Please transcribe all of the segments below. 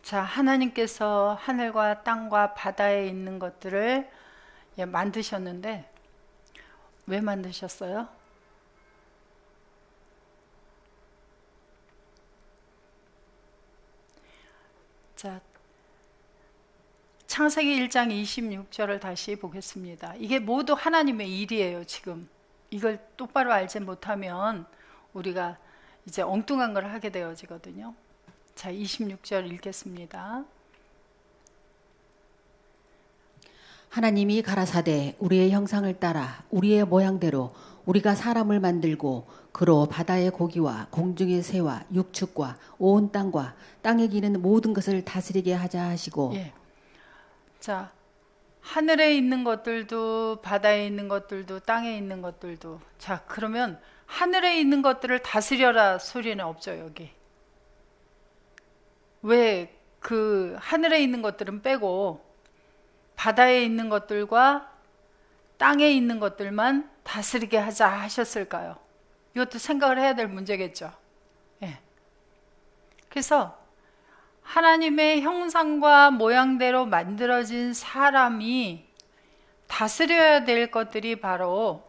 자, 하나님께서 하늘과 땅과 바다에 있는 것들을 만드셨는데 왜 만드셨어요? 자, 창세기 1장 26절을 다시 보겠습니다. 이게 모두 하나님의 일이에요, 지금. 이걸 똑바로 알지 못하면 우리가 이제 엉뚱한 걸 하게 되어지거든요. 자, 26절 읽겠습니다. 하나님이 가라사대 우리의 형상을 따라 우리의 모양대로 우리가 사람을 만들고 그로 바다의 고기와 공중의 새와 육축과 온 땅과 땅에 기는 모든 것을 다스리게 하자 하시고. 예. 자, 하늘에 있는 것들도 바다에 있는 것들도 땅에 있는 것들도, 자, 그러면 하늘에 있는 것들을 다스려라 소리는 없죠, 여기. 왜 그 하늘에 있는 것들은 빼고 바다에 있는 것들과 땅에 있는 것들만 다스리게 하자 하셨을까요? 이것도 생각을 해야 될 문제겠죠. 예. 그래서 하나님의 형상과 모양대로 만들어진 사람이 다스려야 될 것들이 바로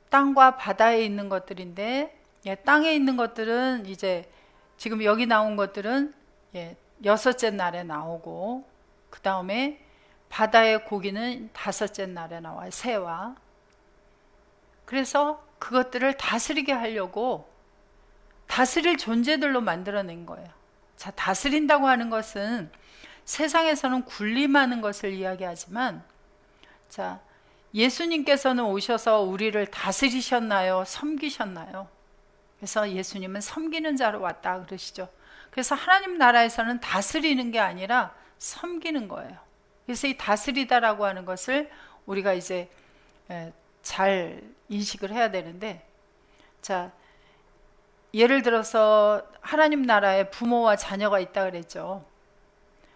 땅과 바다에 있는 것들인데, 땅에 있는 것들은 이제 지금 여기 나온 것들은 여섯째 날에 나오고, 그 다음에 바다의 고기는 다섯째 날에 나와요, 새와. 그래서 그것들을 다스리게 하려고 다스릴 존재들로 만들어낸 거예요. 자, 다스린다고 하는 것은 세상에서는 군림하는 것을 이야기하지만, 자, 예수님께서는 오셔서 우리를 다스리셨나요? 섬기셨나요? 그래서 예수님은 섬기는 자로 왔다 그러시죠. 그래서 하나님 나라에서는 다스리는 게 아니라 섬기는 거예요. 그래서 이 다스리다라고 하는 것을 우리가 이제 잘 인식을 해야 되는데, 자, 예를 들어서 하나님 나라에 부모와 자녀가 있다 그랬죠.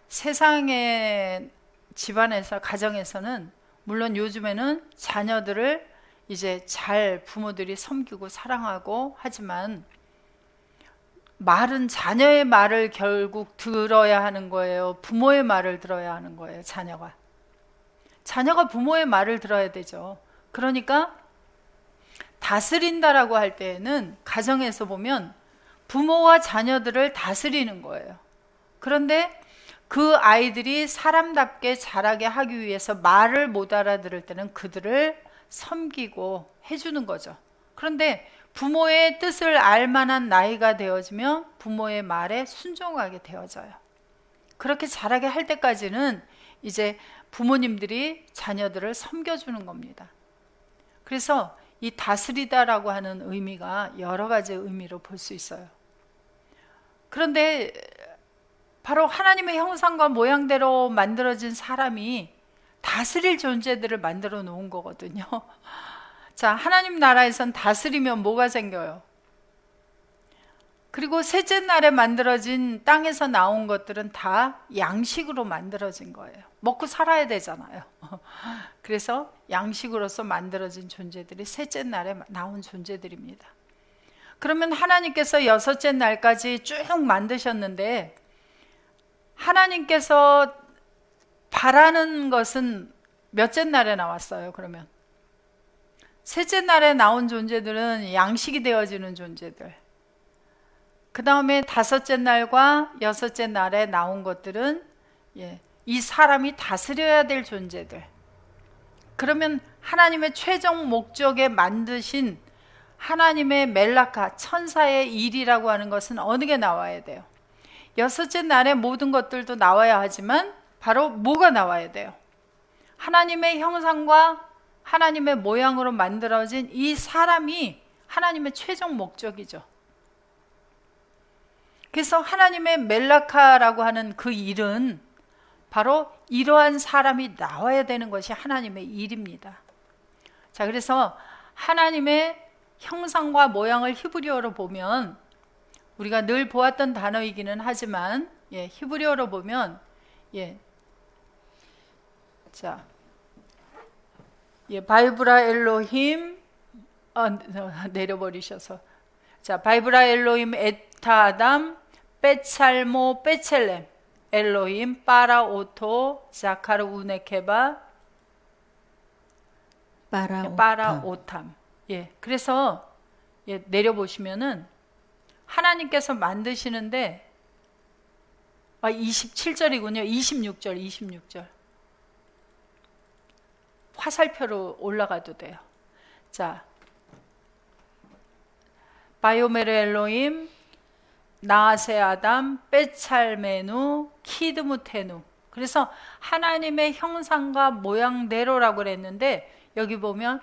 세상의 집안에서, 가정에서는 물론 요즘에는 자녀들을 이제 잘 부모들이 섬기고 사랑하고 하지만, 말은 자녀의 말을 결국 들어야 하는 거예요? 부모의 말을 들어야 하는 거예요? 자녀가 부모의 말을 들어야 되죠. 그러니까 다스린다라고 할 때에는 가정에서 보면 부모와 자녀들을 다스리는 거예요. 그런데 그 아이들이 사람답게 자라게 하기 위해서 말을 못 알아들을 때는 그들을 섬기고 해주는 거죠. 그런데 부모의 뜻을 알 만한 나이가 되어지면 부모의 말에 순종하게 되어져요. 그렇게 자라게 할 때까지는 이제 부모님들이 자녀들을 섬겨주는 겁니다. 그래서 이 다스리다라고 하는 의미가 여러 가지 의미로 볼 수 있어요. 그런데 바로 하나님의 형상과 모양대로 만들어진 사람이 다스릴 존재들을 만들어 놓은 거거든요. 자, 하나님 나라에선 다스리면 뭐가 생겨요? 그리고 셋째 날에 만들어진 땅에서 나온 것들은 다 양식으로 만들어진 거예요. 먹고 살아야 되잖아요. 그래서 양식으로서 만들어진 존재들이 셋째 날에 나온 존재들입니다. 그러면 하나님께서 여섯째 날까지 쭉 만드셨는데, 하나님께서 바라는 것은 몇째 날에 나왔어요, 그러면? 셋째 날에 나온 존재들은 양식이 되어지는 존재들. 그 다음에 다섯째 날과 여섯째 날에 나온 것들은 이 사람이 다스려야 될 존재들. 그러면 하나님의 최종 목적에 만드신 하나님의 멜라카, 천사의 일이라고 하는 것은 어느 게 나와야 돼요? 여섯째 날에 모든 것들도 나와야 하지만 바로 뭐가 나와야 돼요? 하나님의 형상과 하나님의 모양으로 만들어진 이 사람이 하나님의 최종 목적이죠. 그래서 하나님의 멜라카라고 하는 그 일은 바로 이러한 사람이 나와야 되는 것이 하나님의 일입니다. 자, 그래서 하나님의 형상과 모양을 히브리어로 보면, 우리가 늘 보았던 단어이기는 하지만 히브리어로 보면 자, 바이브라 엘로힘 내려버리셔서, 자, 바이브라 엘로힘 에타 아담 베찰모 베첼렘 엘로힘 빠라오토 자카르 우네케바 빠라오탐. 빠라오탐. 예, 그래서 예, 내려보시면은 하나님께서 만드시는데 27절이군요. 26절. 화살표로 올라가도 돼요. 자, 바요메르 엘로임 나아세 아담 빼찰메누 키드무테누. 그래서 하나님의 형상과 모양대로라고 그랬는데 여기 보면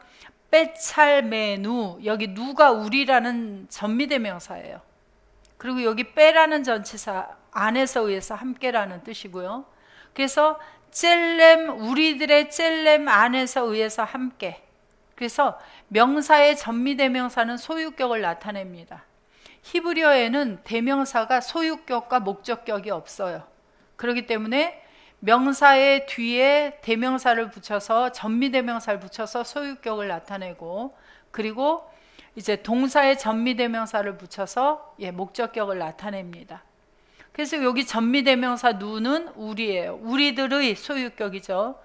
빼찰메누, 여기 누가 우리라는 전미대명사예요. 그리고 여기 빼라는 전치사 안에서 의해서 함께라는 뜻이고요. 그래서 젤렘, 우리들의 젤렘 안에서 의해서 함께. 그래서 명사의 전미대명사는 소유격을 나타냅니다. 히브리어에는 대명사가 소유격과 목적격이 없어요. 그렇기 때문에 명사의 뒤에 대명사를 붙여서 전미대명사를 붙여서 소유격을 나타내고, 그리고 이제 동사의 전미대명사를 붙여서 목적격을 나타냅니다. 그래서 여기 전미대명사 누는 우리예요. 우리들의 소유격이죠.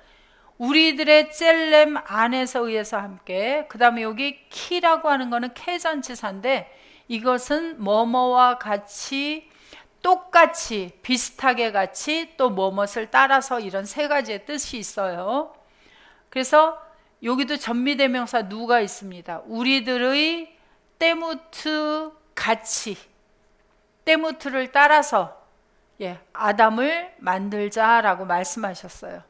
우리들의 젤렘 안에서 의해서 함께. 그 다음에 여기 키라고 하는 거는 캐전치사인데 이것은 뭐뭐와 같이, 똑같이, 비슷하게 같이, 또 뭐뭇을 따라서, 이런 세 가지의 뜻이 있어요. 그래서 여기도 전미대명사 누가 있습니다. 우리들의 때무트 같이, 때무트를 따라서 아담을 만들자라고 말씀하셨어요.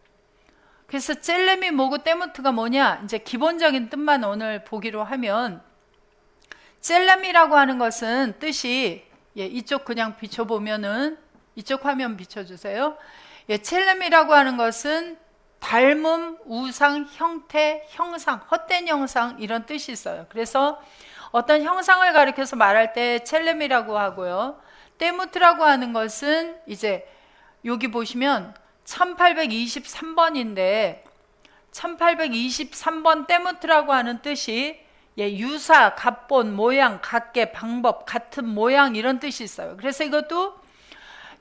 그래서 젤렘이 뭐고 때무트가 뭐냐, 이제 기본적인 뜻만 오늘 보기로 하면, 젤렘이라고 하는 것은 뜻이, 이쪽 그냥 비춰보면은, 이쪽 화면 비춰주세요. 젤렘이라고 하는 것은 닮음, 우상, 형태, 형상, 헛된 형상, 이런 뜻이 있어요. 그래서 어떤 형상을 가리켜서 말할 때 첼렘이라고 하고요. 때무트라고 하는 것은 이제 여기 보시면 1823번인데 1823번 때무트라고 하는 뜻이 유사, 각본, 모양, 각계, 방법, 같은 모양, 이런 뜻이 있어요. 그래서 이것도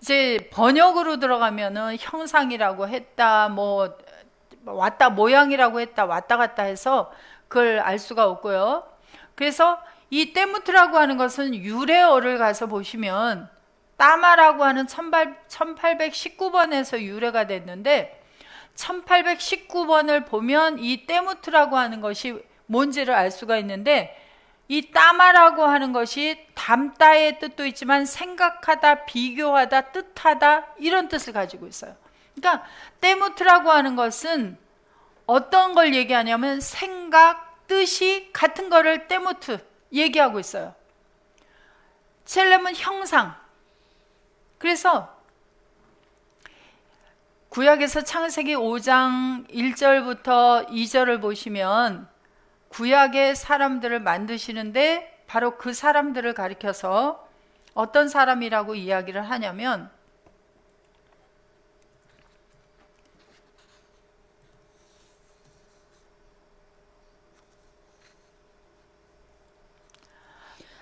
이제 번역으로 들어가면은 형상이라고 했다, 뭐 왔다, 모양이라고 했다, 왔다 갔다 해서 그걸 알 수가 없고요. 그래서 이 때무트라고 하는 것은 유래어를 가서 보시면 따마라고 하는 1819번에서 유래가 됐는데 1819번을 보면 이 때무트라고 하는 것이 뭔지를 알 수가 있는데, 이 따마라고 하는 것이 담다의 뜻도 있지만 생각하다, 비교하다, 뜻하다, 이런 뜻을 가지고 있어요. 그러니까 때무트라고 하는 것은 어떤 걸 얘기하냐면 생각, 뜻이 같은 거를 때무트 얘기하고 있어요. 첼렘은 형상. 그래서 구약에서 창세기 5장 1절부터 2절을 보시면 구약의 사람들을 만드시는데 바로 그 사람들을 가리켜서 어떤 사람이라고 이야기를 하냐면,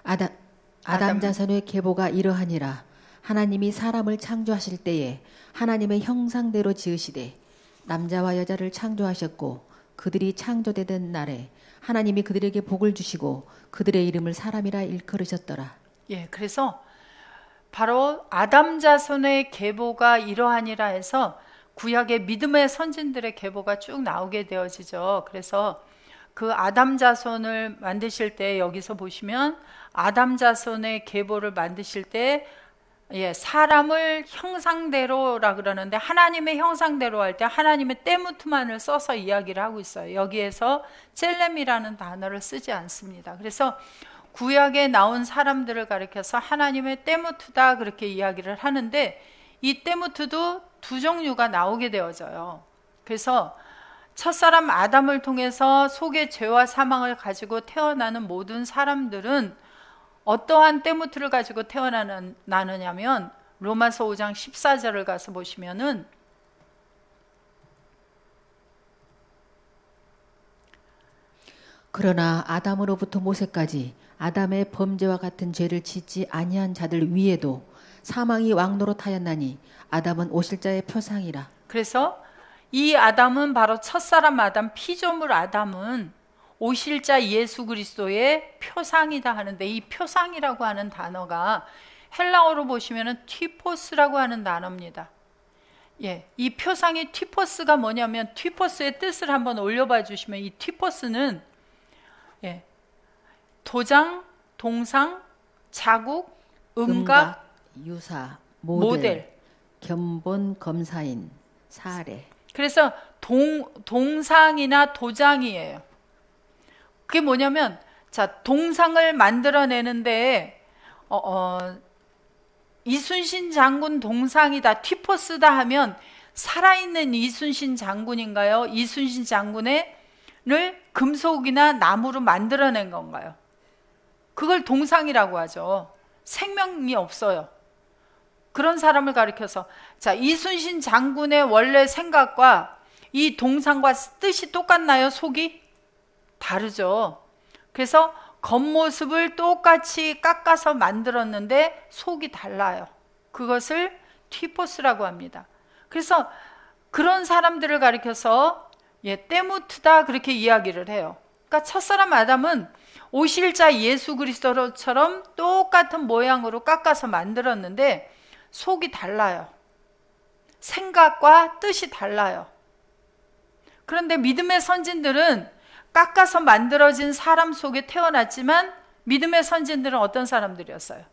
아담 자손의 계보가 이러하니라. 하나님이 사람을 창조하실 때에 하나님의 형상대로 지으시되 남자와 여자를 창조하셨고, 그들이 창조되던 날에 하나님이 그들에게 복을 주시고 그들의 이름을 사람이라 일컬으셨더라. 그래서 바로 아담 자손의 계보가 이러하니라 해서 구약의 믿음의 선진들의 계보가 쭉 나오게 되어지죠. 그래서 그 아담 자손을 만드실 때 여기서 보시면 아담 자손의 계보를 만드실 때 사람을 형상대로라 그러는데, 하나님의 형상대로 할 때 하나님의 때무트만을 써서 이야기를 하고 있어요. 여기에서 첼렘이라는 단어를 쓰지 않습니다. 그래서 구약에 나온 사람들을 가리켜서 하나님의 때무트다 그렇게 이야기를 하는데, 이 때무트도 두 종류가 나오게 되어져요. 그래서 첫사람 아담을 통해서 속의 죄와 사망을 가지고 태어나는 모든 사람들은 어떠한 때무트를 가지고 태어나느냐면 로마서 5장 14절을 가서 보시면은 그러나 아담으로부터 모세까지 아담의 범죄와 같은 죄를 짓지 아니한 자들 위에도 사망이 왕노릇하였나니 아담은 오실자의 표상이라. 그래서 이 아담은 바로 첫사람 아담, 피조물 아담은 오실자 예수 그리스도의 표상이다 하는데, 이 표상이라고 하는 단어가 헬라어로 보시면은 튀포스라고 하는 단어입니다. 예, 이 표상이 튀포스가 뭐냐면, 튀포스의 뜻을 한번 올려봐 주시면, 이 튀포스는 예, 도장, 동상, 자국, 음각, 유사, 모델. 견본, 검사인, 사례. 그래서 동상이나 도장이에요. 그게 뭐냐면, 자, 동상을 만들어내는데 이순신 장군 동상이다, 튀포스다 하면 살아있는 이순신 장군인가요? 이순신 장군을 금속이나 나무로 만들어낸 건가요? 그걸 동상이라고 하죠. 생명이 없어요. 그런 사람을 가리켜서, 자, 이순신 장군의 원래 생각과 이 동상과 뜻이 똑같나요? 속이? 다르죠. 그래서 겉모습을 똑같이 깎아서 만들었는데 속이 달라요. 그것을 튀포스라고 합니다. 그래서 그런 사람들을 가리켜서 때무트다 그렇게 이야기를 해요. 그러니까 첫사람 아담은 오실자 예수 그리스도처럼 똑같은 모양으로 깎아서 만들었는데 속이 달라요. 생각과 뜻이 달라요. 그런데 믿음의 선진들은 깎아서 만들어진 사람 속에 태어났지만, 믿음의 선진들은 어떤 사람들이었어요?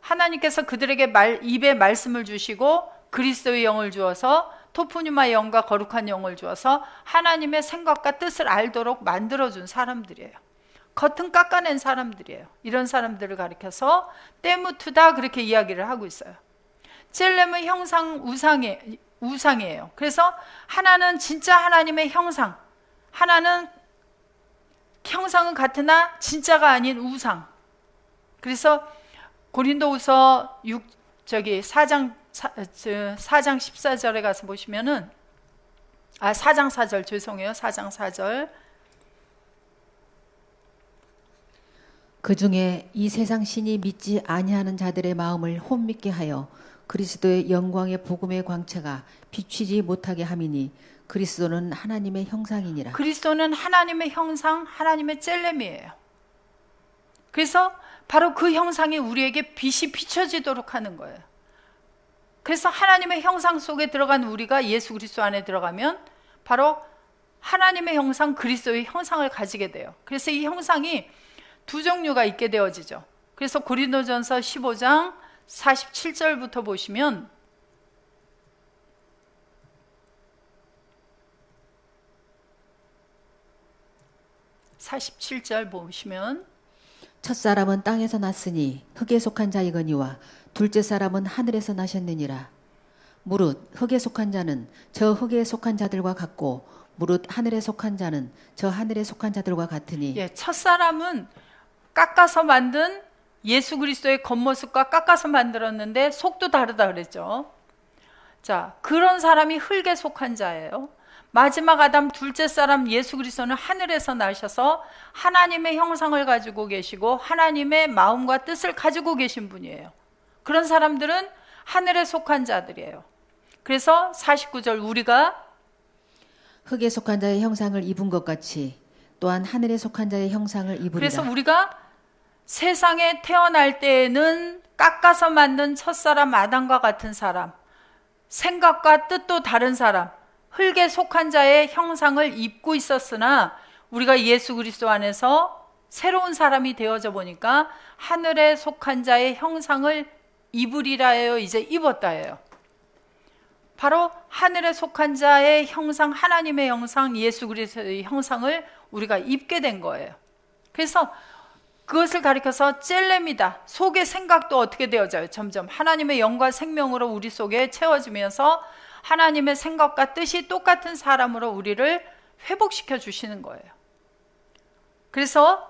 하나님께서 그들에게 입에 말씀을 주시고 그리스도의 영을 주어서, 토프뉴마 영과 거룩한 영을 주어서 하나님의 생각과 뜻을 알도록 만들어준 사람들이에요. 겉은 깎아낸 사람들이에요. 이런 사람들을 가리켜서 때무트다 그렇게 이야기를 하고 있어요. 젤렘은 형상 우상이에요. 그래서 하나는 진짜 하나님의 형상, 하나는 형상은 같으나 진짜가 아닌 우상. 그래서 고린도후서 4장 14절에 가서 보시면은 4장 4절 죄송해요. 4장 4절. 그 중에 이 세상 신이 믿지 아니하는 자들의 마음을 혼미케 하여 그리스도의 영광의 복음의 광채가 비추지 못하게 함이니 그리스도는 하나님의 형상이니라. 그리스도는 하나님의 형상, 하나님의 젤렘이에요. 그래서 바로 그 형상이 우리에게 빛이 비춰지도록 하는 거예요. 그래서 하나님의 형상 속에 들어간 우리가 예수 그리스도 안에 들어가면 바로 하나님의 형상, 그리스도의 형상을 가지게 돼요. 그래서 이 형상이 두 종류가 있게 되어지죠. 그래서 고린도전서 15장 47절부터 보시면, 첫사람은 땅에서 났으니 흙에 속한 자이거니와 둘째 사람은 하늘에서 나셨느니라. 무릇 흙에 속한 자는 저 흙에 속한 자들과 같고 무릇 하늘에 속한 자는 저 하늘에 속한 자들과 같으니. 첫사람은 깎아서 만든 예수 그리스도의 겉모습과 깎아서 만들었는데 속도 다르다 그랬죠. 자, 그런 사람이 흙에 속한 자예요. 마지막 아담 둘째 사람 예수 그리스도는 하늘에서 나셔서 하나님의 형상을 가지고 계시고 하나님의 마음과 뜻을 가지고 계신 분이에요. 그런 사람들은 하늘에 속한 자들이에요. 그래서 49절, 우리가 흙에 속한 자의 형상을 입은 것 같이 또한 하늘에 속한 자의 형상을 입으리라. 그래서 우리가 세상에 태어날 때에는 깎아서 만든 첫사람 아담과 같은 사람, 생각과 뜻도 다른 사람, 흙에 속한 자의 형상을 입고 있었으나 우리가 예수 그리스도 안에서 새로운 사람이 되어져 보니까 하늘에 속한 자의 형상을 입으리라예요. 이제 입었다예요. 바로 하늘에 속한 자의 형상, 하나님의 형상, 예수 그리스도의 형상을 우리가 입게 된 거예요. 그래서 그것을 가리켜서 젤렘이다. 속의 생각도 어떻게 되어져요? 점점 하나님의 영과 생명으로 우리 속에 채워지면서 하나님의 생각과 뜻이 똑같은 사람으로 우리를 회복시켜 주시는 거예요. 그래서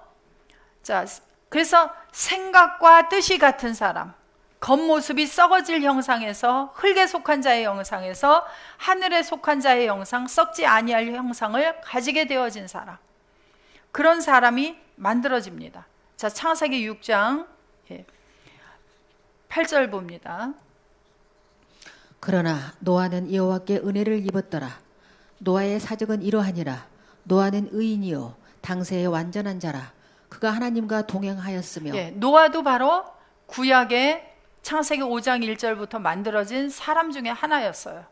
생각과 뜻이 같은 사람, 겉모습이 썩어질 형상에서, 흙에 속한 자의 형상에서 하늘에 속한 자의 형상, 썩지 아니할 형상을 가지게 되어진 사람, 그런 사람이 만들어집니다. 자, 창세기 6장 8절 봅니다. 그러나 노아는 여호와께 은혜를 입었더라. 노아의 사적은 이러하니라. 노아는 의인이요 당세의 완전한 자라. 그가 하나님과 동행하였으며. 예, 노아도 바로 구약의 창세기 5장 1절부터 만들어진 사람 중에 하나였어요.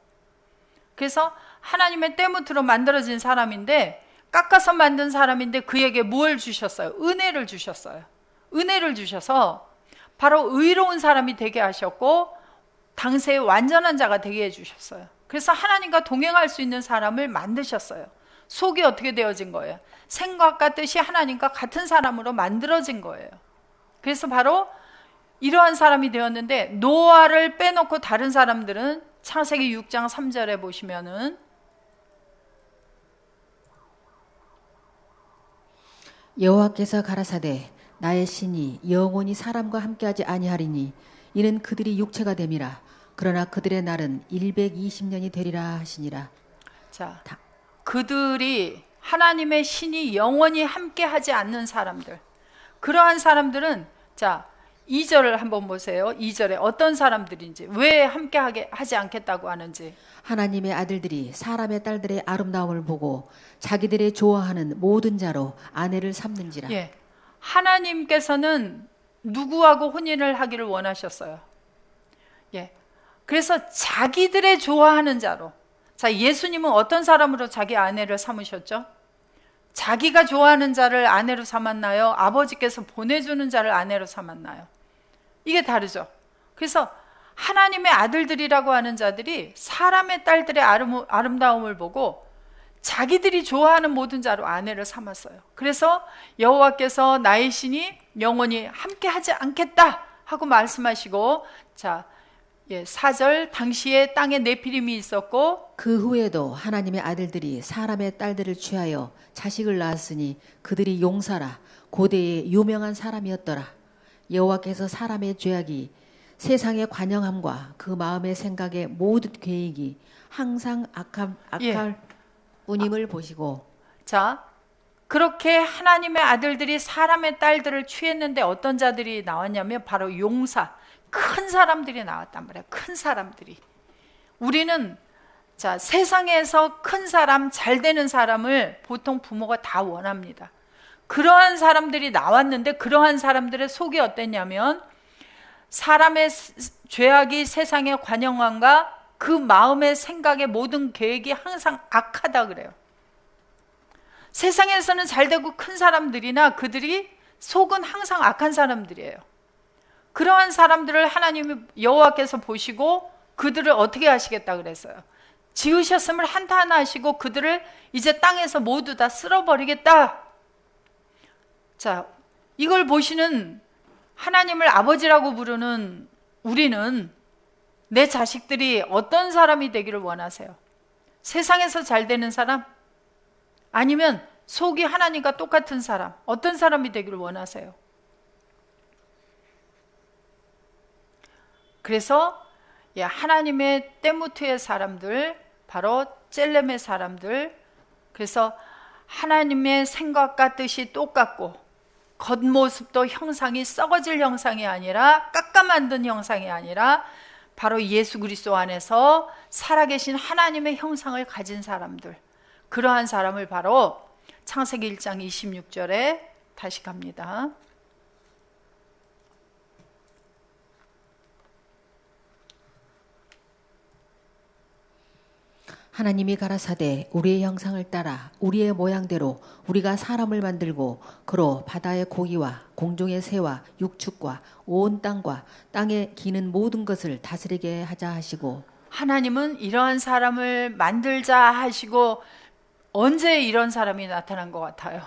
그래서 하나님의 때묻으로 만들어진 사람인데, 깎아서 만든 사람인데 그에게 뭘 주셨어요? 은혜를 주셨어요. 은혜를 주셔서 바로 의로운 사람이 되게 하셨고 당세의 완전한 자가 되게 해주셨어요. 그래서 하나님과 동행할 수 있는 사람을 만드셨어요. 속이 어떻게 되어진 거예요? 생각과 뜻이 하나님과 같은 사람으로 만들어진 거예요. 그래서 바로 이러한 사람이 되었는데, 노아를 빼놓고 다른 사람들은 창세기 6장 3절에 보시면은 여호와께서 가라사대 나의 신이 영원히 사람과 함께하지 아니하리니 이는 그들이 육체가 됨이라. 그러나 그들의 날은 120년이 되리라 하시니라. 자, 그들이 하나님의 신이 영원히 함께하지 않는 사람들, 그러한 사람들은 자 2절을 한번 보세요. 2절에 어떤 사람들인지, 왜 함께하게 하지 않겠다고 하는지. 하나님의 아들들이 사람의 딸들의 아름다움을 보고 자기들의 좋아하는 모든 자로 아내를 삼는지라. 예, 하나님께서는 누구하고 혼인을 하기를 원하셨어요. 예, 그래서 자기들의 좋아하는 자로. 자, 예수님은 어떤 사람으로 자기 아내를 삼으셨죠? 자기가 좋아하는 자를 아내로 삼았나요? 아버지께서 보내주는 자를 아내로 삼았나요? 이게 다르죠. 그래서 하나님의 아들들이라고 하는 자들이 사람의 딸들의 아름다움을 보고 자기들이 좋아하는 모든 자로 아내를 삼았어요. 그래서 여호와께서 나의 신이 영원히 함께하지 않겠다 하고 말씀하시고, 자 4절, 당시에 땅에 네피림이 있었고 그 후에도 하나님의 아들들이 사람의 딸들을 취하여 자식을 낳았으니 그들이 용사라. 고대의 유명한 사람이었더라. 여호와께서 사람의 죄악이 세상의 관영함과 그 마음의 생각의 모든 계획이 항상 악할 뿐임을 보시고. 자, 그렇게 하나님의 아들들이 사람의 딸들을 취했는데 어떤 자들이 나왔냐면 바로 용사, 큰 사람들이 나왔단 말이야. 큰 사람들이. 우리는 자, 세상에서 큰 사람, 잘 되는 사람을 보통 부모가 다 원합니다. 그러한 사람들이 나왔는데 그러한 사람들의 속이 어땠냐면 사람의 죄악이 세상의 관영함과 그 마음의 생각의 모든 계획이 항상 악하다 그래요. 세상에서는 잘 되고 큰 사람들이나 그들이 속은 항상 악한 사람들이에요. 그러한 사람들을 하나님이 여호와께서 보시고 그들을 어떻게 하시겠다 그랬어요? 지으셨음을 한탄 하시고 그들을 이제 땅에서 모두 다 쓸어버리겠다. 자, 이걸 보시는 하나님을 아버지라고 부르는 우리는 내 자식들이 어떤 사람이 되기를 원하세요? 세상에서 잘 되는 사람? 아니면 속이 하나님과 똑같은 사람? 어떤 사람이 되기를 원하세요? 그래서 하나님의 때무트의 사람들, 바로 젤렘의 사람들, 그래서 하나님의 생각과 뜻이 똑같고 겉모습도 형상이 썩어질 형상이 아니라 깎아 만든 형상이 아니라 바로 예수 그리스도 안에서 살아계신 하나님의 형상을 가진 사람들, 그러한 사람을 바로 창세기 1장 26절에 다시 갑니다. 하나님이 가라사대 우리의 형상을 따라 우리의 모양대로 우리가 사람을 만들고 그로 바다의 고기와 공중의 새와 육축과 온 땅과 땅에 기는 모든 것을 다스리게 하자 하시고. 하나님은 이러한 사람을 만들자 하시고 언제 이런 사람이 나타난 것 같아요?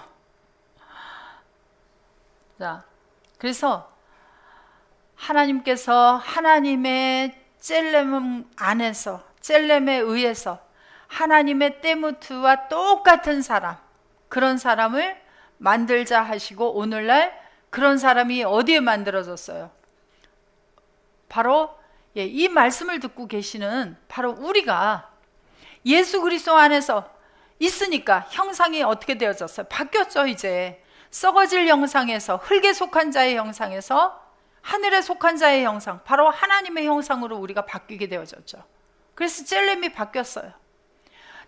자, 그래서 하나님께서 하나님의 젤렘 안에서, 젤렘에 의해서 하나님의 때무트와 똑같은 사람, 그런 사람을 만들자 하시고 오늘날 그런 사람이 어디에 만들어졌어요? 바로 이 말씀을 듣고 계시는 바로 우리가 예수 그리스도 안에서 있으니까 형상이 어떻게 되어졌어요? 바뀌었죠. 이제 썩어질 형상에서, 흙에 속한 자의 형상에서 하늘에 속한 자의 형상, 바로 하나님의 형상으로 우리가 바뀌게 되어졌죠. 그래서 젤렘이 바뀌었어요.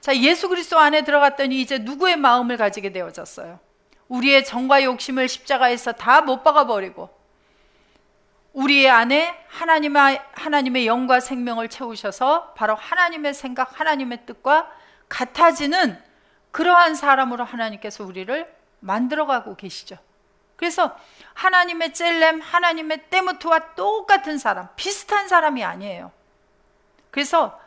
자, 예수 그리스도 안에 들어갔더니 이제 누구의 마음을 가지게 되어졌어요? 우리의 정과 욕심을 십자가에서 다 못 박아버리고 우리의 안에 하나님의 영과 생명을 채우셔서 바로 하나님의 생각, 하나님의 뜻과 같아지는 그러한 사람으로 하나님께서 우리를 만들어가고 계시죠. 그래서 하나님의 젤렘, 하나님의 때무트와 똑같은 사람, 비슷한 사람이 아니에요. 그래서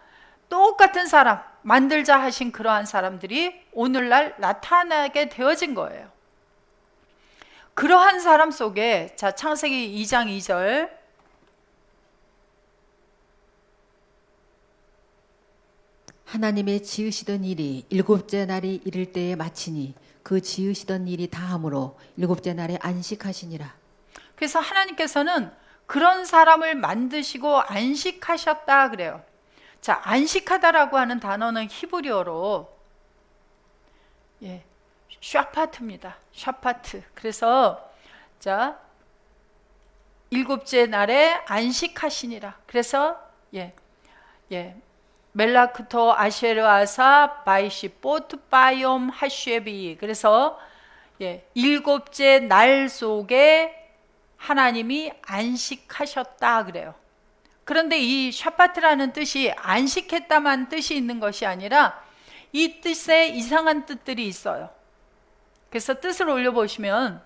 똑같은 사람, 만들자 하신 그러한 사람들이 오늘날 나타나게 되어진 거예요. 그러한 사람 속에, 자, 창세기 2장 2절, 하나님의 지으시던 일이 일곱째 날이 이를 때에 마치니 그 지으시던 일이 다함으로 일곱째 날에 안식하시니라. 그래서 하나님께서는 그런 사람을 만드시고 안식하셨다 그래요. 자, 안식하다라고 하는 단어는 히브리어로 샤파트입니다. 샤파트. 그래서 자, 일곱째 날에 안식하시니라. 그래서 멜라크토 아쉐르아사 바이시 포트 바이옴 하쉐비. 그래서 일곱째 날 속에 하나님이 안식하셨다 그래요. 그런데 이 샤파트라는 뜻이 안식했다만 뜻이 있는 것이 아니라 이 뜻에 이상한 뜻들이 있어요. 그래서 뜻을 올려보시면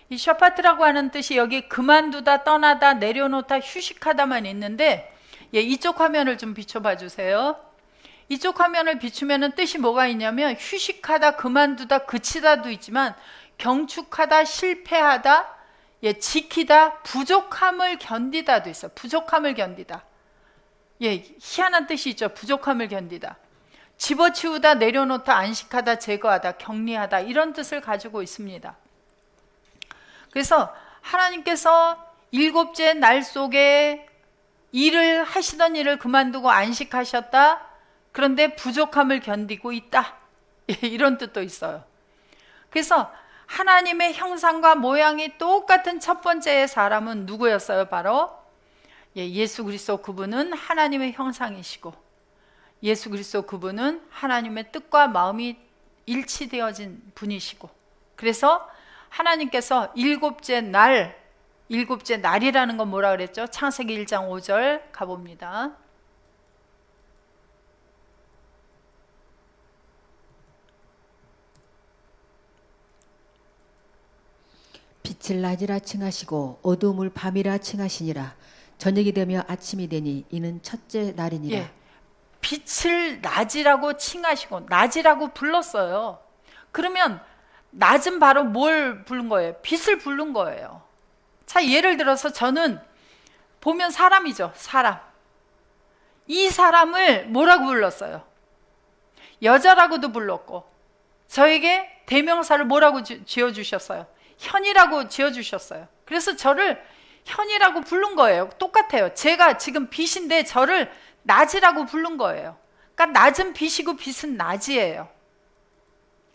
이 샤파트라고 하는 뜻이 여기 그만두다, 떠나다, 내려놓다, 휴식하다만 있는데 이쪽 화면을 좀 비춰봐 주세요. 이쪽 화면을 비추면 뜻이 뭐가 있냐면 휴식하다, 그만두다, 그치다도 있지만 경축하다, 실패하다, 지키다, 부족함을 견디다도 있어요. 부족함을 견디다. 희한한 뜻이 있죠. 부족함을 견디다. 집어치우다, 내려놓다, 안식하다, 제거하다, 격리하다 이런 뜻을 가지고 있습니다. 그래서 하나님께서 일곱째 날 속에 하시던 일을 그만두고 안식하셨다. 그런데 부족함을 견디고 있다. 이런 뜻도 있어요. 그래서 하나님의 형상과 모양이 똑같은 첫 번째의 사람은 누구였어요? 바로 예수 그리스도. 그분은 하나님의 형상이시고 예수 그리스도 그분은 하나님의 뜻과 마음이 일치되어진 분이시고, 그래서 하나님께서 일곱째 날이라는 건 뭐라 그랬죠? 창세기 1장 5절 가봅니다. 빛을 낮이라 칭하시고 어두움을 밤이라 칭하시니라. 저녁이 되며 아침이 되니 이는 첫째 날이니라. 빛을 낮이라고 칭하시고 낮이라고 불렀어요. 그러면 낮은 바로 뭘 부른 거예요? 빛을 부른 거예요. 자, 예를 들어서 저는 보면 사람이죠. 사람. 이 사람을 뭐라고 불렀어요? 여자라고도 불렀고 저에게 대명사를 뭐라고 지어주셨어요? 현이라고 지어주셨어요. 그래서 저를 현이라고 부른 거예요. 똑같아요. 제가 지금 빛인데 저를 낮이라고 부른 거예요. 그러니까 낮은 빛이고 빛은 낮이에요.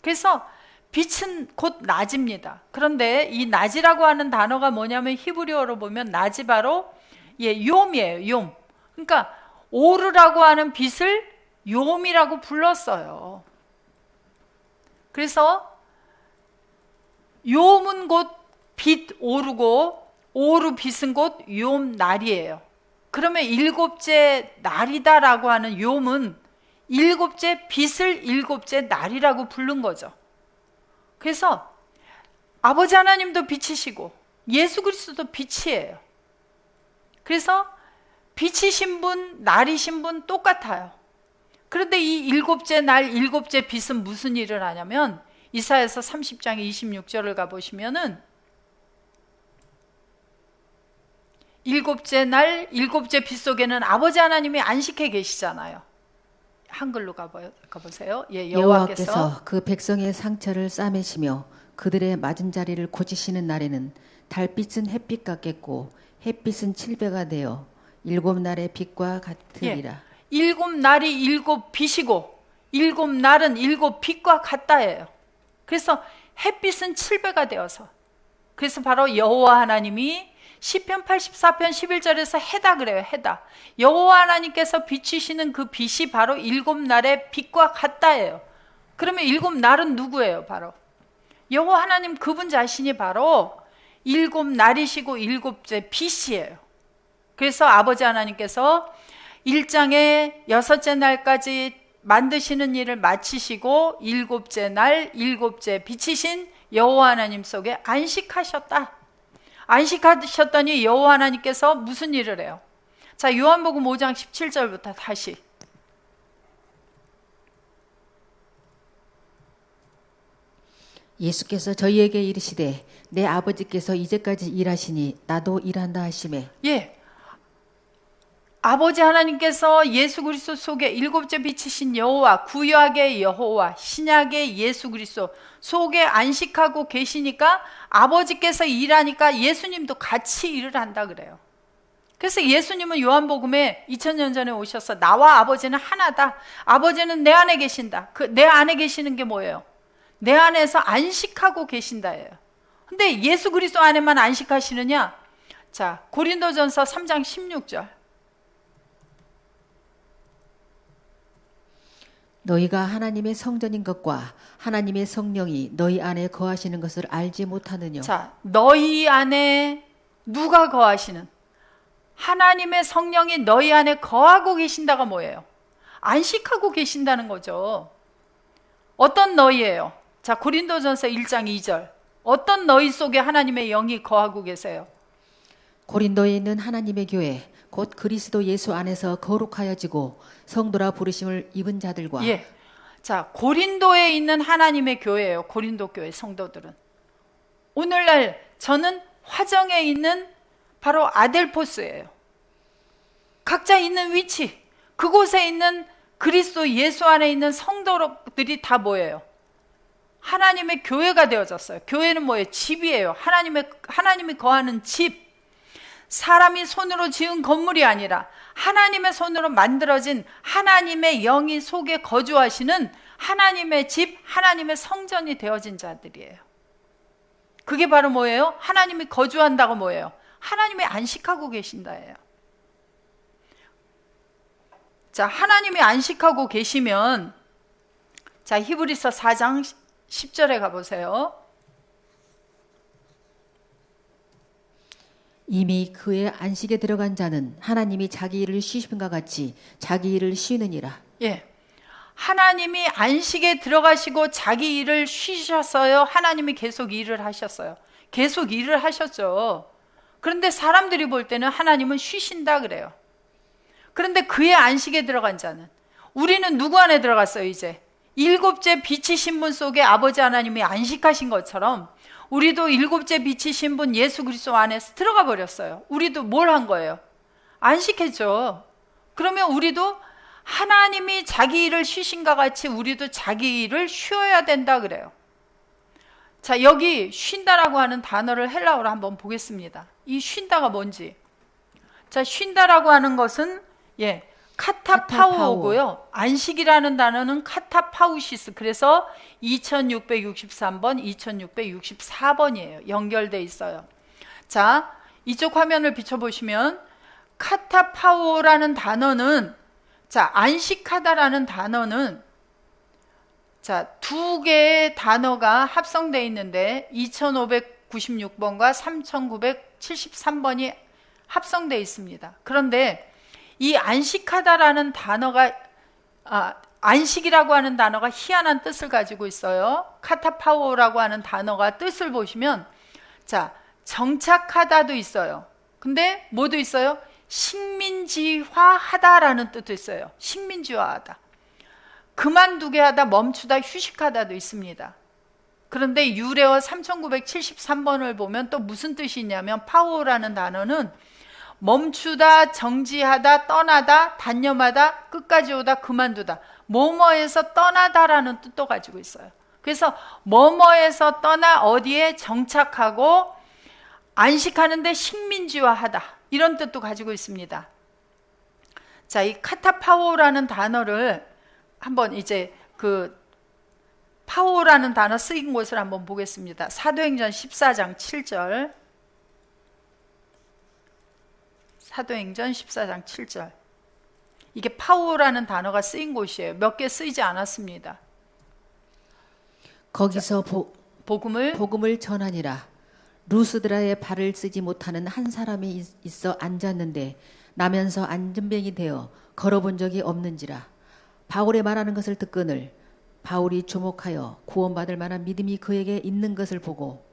그래서 빛은 곧 낮입니다. 그런데 이 낮이라고 하는 단어가 뭐냐면 히브리어로 보면 낮이 바로 욤이에요. 욤. 그러니까 오르라고 하는 빛을 욤이라고 불렀어요. 그래서 욤은 곧 빛 오르고 오르 빛은 곧 욤 날이에요. 그러면 일곱째 날이다라고 하는 욤은 일곱째 빛을 일곱째 날이라고 부른 거죠. 그래서 아버지 하나님도 빛이시고 예수 그리스도도 빛이에요. 그래서 빛이신 분, 날이신 분 똑같아요. 그런데 이 일곱째 날, 일곱째 빛은 무슨 일을 하냐면 이사야서 30장 26절을 가보시면은 일곱째 날, 일곱째 빛 속에는 아버지 하나님이 안식해 계시잖아요. 한글로 가보세요. 여호와께서 그 백성의 상처를 싸매시며 그들의 맞은 자리를 고치시는 날에는 달빛은 햇빛 같겠고 햇빛은 칠배가 되어 일곱 날의 빛과 같으리라. 일곱 날이 일곱 빛이고 일곱 날은 일곱 빛과 같다예요. 그래서 햇빛은 7배가 되어서. 그래서 바로 여호와 하나님이 시편 84편 11절에서 해다 그래요. 해다. 여호와 하나님께서 비추시는 그 빛이 바로 7날의 빛과 같다예요. 그러면 7날은 누구예요? 바로 여호와 하나님 그분 자신이 바로 7날이시고 7째 빛이에요. 그래서 아버지 하나님께서 1장의 6째 날까지 만드시는 일을 마치시고 7째 날 7째 빛이신 여호와 하나님 속에 안식하셨다. 안식하셨더니 여호와 하나님께서 무슨 일을 해요? 자, 요한복음 5장 17절부터 다시. 예수께서 저희에게 이르시되 내 아버지께서 이제까지 일하시니 나도 일한다 하시매. 예. 아버지 하나님께서 예수 그리스도 속에 7째 빛이신 여호와, 구약의 여호와, 신약의 예수 그리스도 속에 안식하고 계시니까 아버지께서 일하니까 예수님도 같이 일을 한다 그래요. 그래서 예수님은 요한복음에 2000년 전에 오셔서 나와 아버지는 하나다. 아버지는 내 안에 계신다. 그 내 안에 계시는 게 뭐예요? 내 안에서 안식하고 계신다예요. 근데 예수 그리스도 안에만 안식하시느냐? 자, 고린도전서 3장 16절. 너희가 하나님의 성전인 것과 하나님의 성령이 너희 안에 거하시는 것을 알지 못하느뇨. 자, 너희 안에 누가 거하시는? 하나님의 성령이 너희 안에 거하고 계신다가 뭐예요? 안식하고 계신다는 거죠. 어떤 너희예요? 자, 고린도전서 1장 2절. 어떤 너희 속에 하나님의 영이 거하고 계세요? 고린도에 있는 하나님의 교회 곧 그리스도 예수 안에서 거룩하여지고 성도라 부르심을 입은 자들과. 예. 자, 고린도에 있는 하나님의 교회예요. 고린도 교회 성도들은. 오늘날 저는 화정에 있는 바로 아델포스예요. 각자 있는 위치, 그곳에 있는 그리스도 예수 안에 있는 성도들이 다 뭐예요? 하나님의 교회가 되어졌어요. 교회는 뭐예요? 집이에요. 하나님이 거하는 집. 사람이 손으로 지은 건물이 아니라 하나님의 손으로 만들어진 하나님의 영이 속에 거주하시는 하나님의 집, 하나님의 성전이 되어진 자들이에요. 그게 바로 뭐예요? 하나님이 거주한다고 뭐예요? 하나님이 안식하고 계신다예요. 자, 하나님이 안식하고 계시면, 자, 히브리서 4장 10절에 가보세요. 이미 그의 안식에 들어간 자는 하나님이 자기 일을 쉬심과 같이 자기 일을 쉬느니라. 예. 하나님이 안식에 들어가시고 자기 일을 쉬셨어요? 하나님이 계속 일을 하셨어요? 계속 일을 하셨죠. 그런데 사람들이 볼 때는 하나님은 쉬신다 그래요. 그런데 그의 안식에 들어간 자는, 우리는 누구 안에 들어갔어요? 이제 7째 빛이신 분 속에 아버지 하나님이 안식하신 것처럼 우리도 7째 빛이신 분 예수 그리스도 안에서 들어가 버렸어요. 우리도 뭘 한 거예요? 안식했죠. 그러면 우리도 하나님이 자기 일을 쉬신과 같이 우리도 자기 일을 쉬어야 된다 그래요. 자, 여기 쉰다라고 하는 단어를 헬라어로 한번 보겠습니다. 이 쉰다가 뭔지. 자, 쉰다라고 하는 것은 카타파우고요. 안식이라는 단어는 카타파우시스. 그래서 2663번, 2664번이에요. 연결돼 있어요. 자, 이쪽 화면을 비춰보시면 카타파오라는 단어는, 자, 안식하다라는 단어는, 자, 두 개의 단어가 합성되어 있는데 2596번과 3973번이 합성되어 있습니다. 그런데 이 안식하다라는 단어가, 안식이라고 하는 단어가 희한한 뜻을 가지고 있어요. 카타파오라고 하는 단어가 뜻을 보시면, 자, 정착하다도 있어요. 근데 뭐도 있어요? 식민지화하다라는 뜻도 있어요. 식민지화하다. 그만두게 하다, 멈추다, 휴식하다도 있습니다. 그런데 유래어 3973번을 보면 또 무슨 뜻이 있냐면, 파오라는 단어는 멈추다, 정지하다, 떠나다, 단념하다, 끝까지 오다, 그만두다. 뭐뭐에서 떠나다라는 뜻도 가지고 있어요. 그래서 뭐뭐에서 떠나 어디에 정착하고 안식하는데 식민지화하다, 이런 뜻도 가지고 있습니다. 자, 이 카타파오라는 단어를 한번 이제 그 파오라는 단어 쓰인 곳을 한번 보겠습니다. 사도행전 14장 7절. 사도행전 14장 7절. 이게 파오라는 단어가 쓰인 곳이에요. 몇 개 쓰이지 않았습니다. 거기서 복음을 전하니라. 루스드라의 발을 쓰지 못하는 한 사람이 있어 앉았는데 나면서 앉은뱅이 되어 걸어본 적이 없는지라. 바울의 말하는 것을 듣거늘 바울이 주목하여 구원받을 만한 믿음이 그에게 있는 것을 보고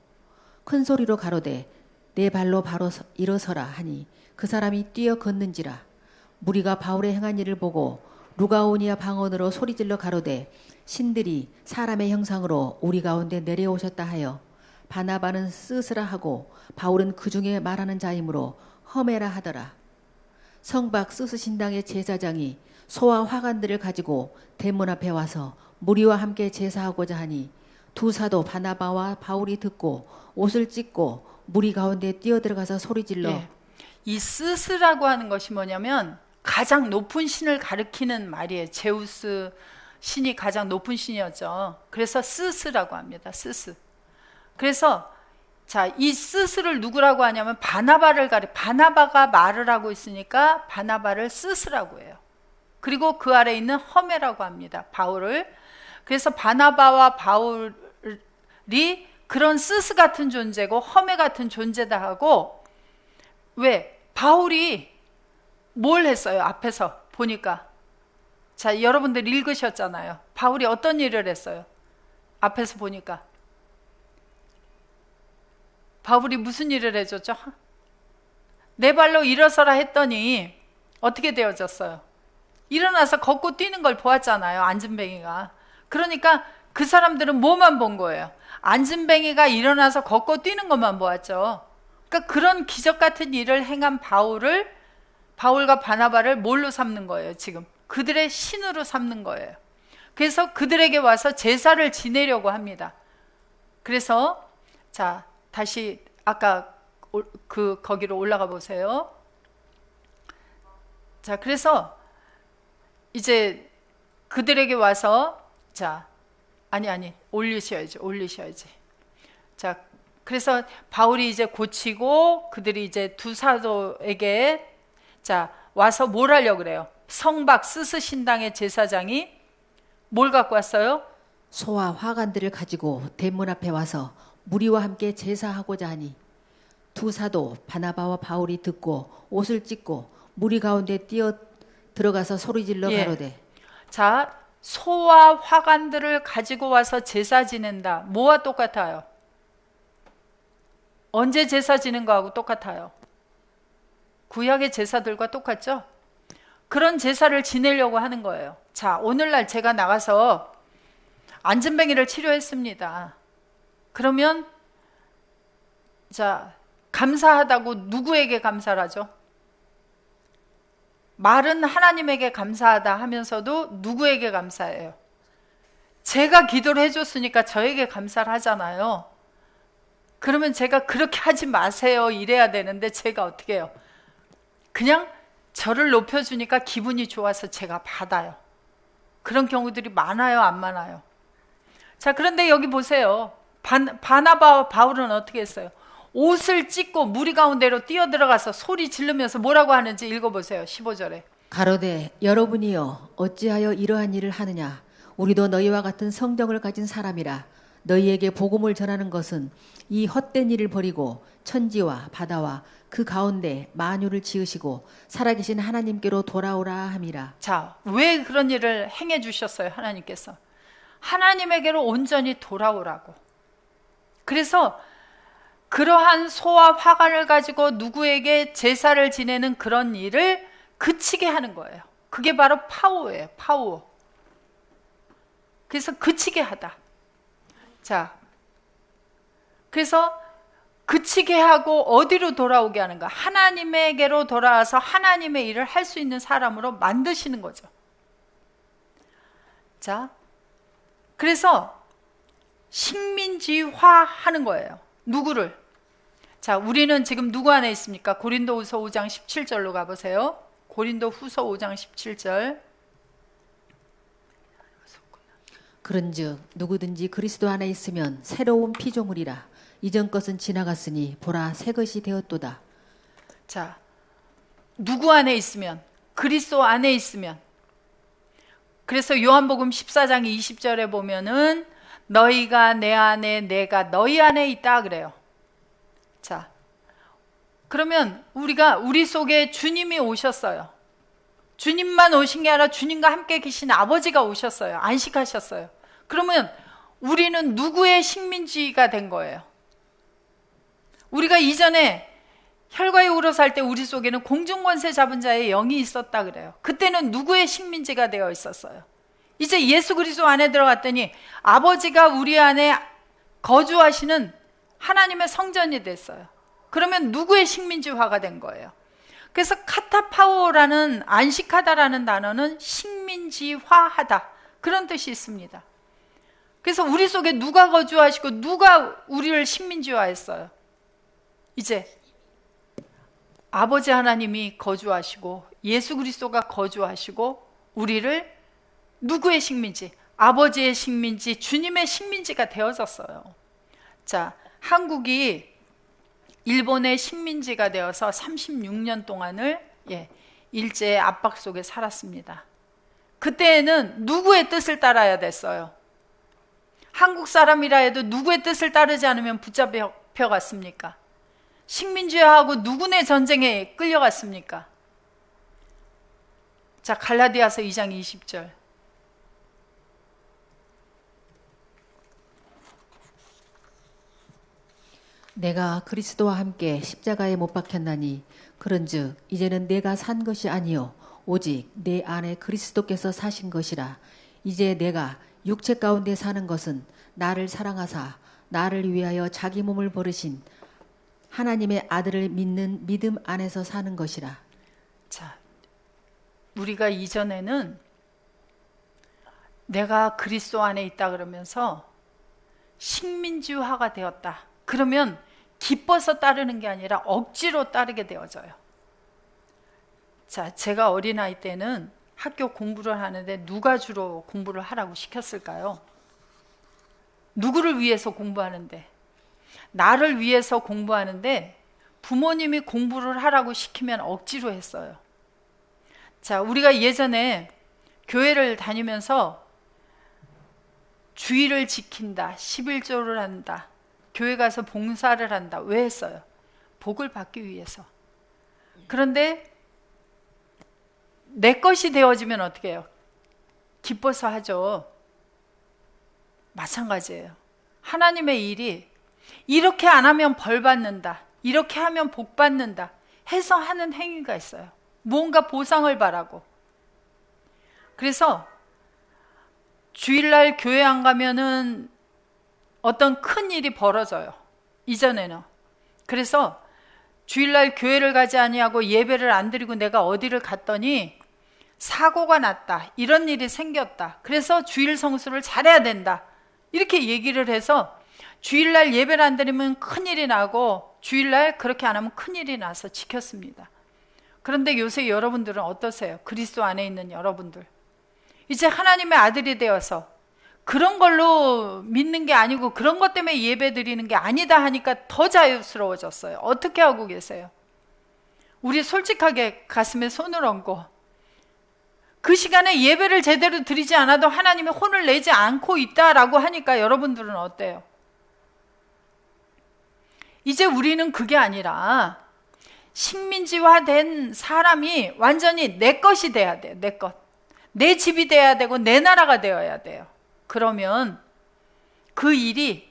큰 소리로 가로되 내 발로 바로 일어서라 하니 그 사람이 뛰어 걷는지라. 무리가 바울의 행한 일을 보고 루가오니아 방언으로 소리질러 가로되 신들이 사람의 형상으로 우리 가운데 내려오셨다 하여 바나바는 스스라 하고 바울은 그 중에 말하는 자이므로 험해라 하더라. 성박 스스신당의 제사장이 소와 화관들을 가지고 대문 앞에 와서 무리와 함께 제사하고자 하니 두 사도 바나바와 바울이 듣고 옷을 찢고 무리 가운데 뛰어들어가서 소리질러. 예. 이 스스라고 하는 것이 뭐냐면 가장 높은 신을 가리키는 말이에요. 제우스 신이 가장 높은 신이었죠. 그래서 스스라고 합니다. 스스. 그래서 자, 이 스스를 누구라고 하냐면 바나바가 말을 하고 있으니까 바나바를 스스라고 해요. 그리고 그 아래 있는 허메라고 합니다. 바울을. 그래서 바나바와 바울이 그런 스스 같은 존재고 허메 같은 존재다 하고, 왜? 바울이 뭘 했어요? 앞에서 보니까. 자, 여러분들 읽으셨잖아요. 바울이 어떤 일을 했어요? 앞에서 보니까. 바울이 무슨 일을 해줬죠? 내 발로 일어서라 했더니 어떻게 되어졌어요? 일어나서 걷고 뛰는 걸 보았잖아요. 앉은뱅이가. 그러니까 그 사람들은 뭐만 본 거예요? 앉은뱅이가 일어나서 걷고 뛰는 것만 보았죠. 그러니까 그런 기적 같은 일을 행한 바울과 바나바를 뭘로 삼는 거예요? 지금 그들의 신으로 삼는 거예요. 그래서 그들에게 와서 제사를 지내려고 합니다. 그래서 자, 다시 아까 거기로 올라가 보세요. 자, 그래서 이제 그들에게 와서 올리셔야지. 자, 그래서 바울이 이제 고치고 그들이 이제 두 사도에게 와서 뭘 하려고 그래요? 성박 스스신당의 제사장이 뭘 갖고 왔어요? 소와 화관들을 가지고 대문 앞에 와서 무리와 함께 제사하고자 하니 두 사도 바나바와 바울이 듣고 옷을 찢고 무리 가운데 뛰어 들어가서 소리질러 가로되. 자, 소와 화관들을 가지고 와서 제사 지낸다. 뭐와 똑같아요? 언제 제사 지는 거하고 똑같아요? 구약의 제사들과 똑같죠? 그런 제사를 지내려고 하는 거예요. 자, 오늘날 제가 나가서 앉은뱅이를 치료했습니다. 그러면 자, 감사하다고 누구에게 감사를 하죠? 말은 하나님에게 감사하다 하면서도 누구에게 감사해요? 제가 기도를 해줬으니까 저에게 감사를 하잖아요. 그러면 제가 그렇게 하지 마세요 이래야 되는데 제가 어떻게 해요? 그냥 저를 높여주니까 기분이 좋아서 제가 받아요. 그런 경우들이 많아요, 안 많아요? 자, 그런데 여기 보세요. 바나바와 바울은 어떻게 했어요? 옷을 찢고 무리 가운데로 뛰어들어가서 소리 지르면서 뭐라고 하는지 읽어보세요. 15절에. 가로되 여러분이여 어찌하여 이러한 일을 하느냐? 우리도 너희와 같은 성령을 가진 사람이라. 너희에게 복음을 전하는 것은 이 헛된 일을 버리고 천지와 바다와 그 가운데 만유를 지으시고 살아계신 하나님께로 돌아오라 함이라. 자, 왜 그런 일을 행해 주셨어요? 하나님께서 하나님에게로 온전히 돌아오라고. 그래서 그러한 소와 화관을 가지고 누구에게 제사를 지내는 그런 일을 그치게 하는 거예요. 그게 바로 파오예요. 파오. 그래서 그치게 하다. 자, 그래서 그치게 하고 어디로 돌아오게 하는가? 하나님에게로 돌아와서 하나님의 일을 할 수 있는 사람으로 만드시는 거죠. 자, 그래서 식민지화 하는 거예요. 누구를? 자, 우리는 지금 누구 안에 있습니까? 고린도후서 5장 17절로 가보세요. 고린도후서 5장 17절. 그런즉 누구든지 그리스도 안에 있으면 새로운 피조물이라. 이전 것은 지나갔으니 보라 새 것이 되었도다. 자, 누구 안에 있으면, 그리스도 안에 있으면. 그래서 요한복음 14장 20절에 보면은 너희가 내 안에 내가 너희 안에 있다 그래요. 자, 그러면 우리 속에 주님이 오셨어요. 주님만 오신 게 아니라 주님과 함께 계신 아버지가 오셨어요. 안식하셨어요. 그러면 우리는 누구의 식민지가 된 거예요? 우리가 이전에 혈과 육으로 살 때 우리 속에는 공중권세 잡은 자의 영이 있었다 그래요. 그때는 누구의 식민지가 되어 있었어요? 이제 예수 그리스도 안에 들어갔더니 아버지가 우리 안에 거주하시는 하나님의 성전이 됐어요. 그러면 누구의 식민지화가 된 거예요? 그래서 카타파오라는 안식하다라는 단어는 식민지화하다 그런 뜻이 있습니다. 그래서 우리 속에 누가 거주하시고 누가 우리를 식민지화했어요? 이제 아버지 하나님이 거주하시고 예수 그리스도가 거주하시고 우리를 누구의 식민지? 아버지의 식민지, 주님의 식민지가 되어졌어요. 자, 한국이 일본의 식민지가 되어서 36년 동안을 일제의 압박 속에 살았습니다. 그때에는 누구의 뜻을 따라야 됐어요? 한국 사람이라 해도 누구의 뜻을 따르지 않으면 붙잡혀갔습니까? 식민지화하고 누구네 전쟁에 끌려갔습니까? 자, 갈라디아서 2장 20절. 내가 그리스도와 함께 십자가에 못 박혔나니 그런즉 이제는 내가 산 것이 아니요 오직 내 안에 그리스도께서 사신 것이라. 이제 내가 육체 가운데 사는 것은 나를 사랑하사 나를 위하여 자기 몸을 버리신 하나님의 아들을 믿는 믿음 안에서 사는 것이라. 자, 우리가 이전에는 내가 그리스도 안에 있다 그러면서 식민지화가 되었다. 그러면 기뻐서 따르는 게 아니라 억지로 따르게 되어져요. 자, 제가 어린아이 때는 학교 공부를 하는데 누가 주로 공부를 하라고 시켰을까요? 누구를 위해서 공부하는데? 나를 위해서 공부하는데 부모님이 공부를 하라고 시키면 억지로 했어요. 자, 우리가 예전에 교회를 다니면서 주의를 지킨다, 11조를 한다, 교회 가서 봉사를 한다. 왜 했어요? 복을 받기 위해서. 그런데 내 것이 되어지면 어떻게 해요? 기뻐서 하죠. 마찬가지예요. 하나님의 일이 이렇게 안 하면 벌 받는다, 이렇게 하면 복 받는다 해서 하는 행위가 있어요. 무언가 보상을 바라고. 그래서 주일날 교회 안 가면은 어떤 큰 일이 벌어져요. 이전에는. 그래서 주일날 교회를 가지 아니하고 예배를 안 드리고 내가 어디를 갔더니 사고가 났다, 이런 일이 생겼다. 그래서 주일 성수를 잘해야 된다, 이렇게 얘기를 해서 주일날 예배를 안 드리면 큰일이 나고 주일날 그렇게 안 하면 큰일이 나서 지켰습니다. 그런데 요새 여러분들은 어떠세요? 그리스도 안에 있는 여러분들, 이제 하나님의 아들이 되어서 그런 걸로 믿는 게 아니고 그런 것 때문에 예배 드리는 게 아니다 하니까 더 자유스러워졌어요. 어떻게 하고 계세요? 우리 솔직하게 가슴에 손을 얹고 그 시간에 예배를 제대로 드리지 않아도 하나님이 혼을 내지 않고 있다라고 하니까 여러분들은 어때요? 이제 우리는 그게 아니라 식민지화된 사람이 완전히 내 것이 돼야 돼요. 내 것. 내 집이 돼야 되고 내 나라가 되어야 돼요. 그러면 그 일이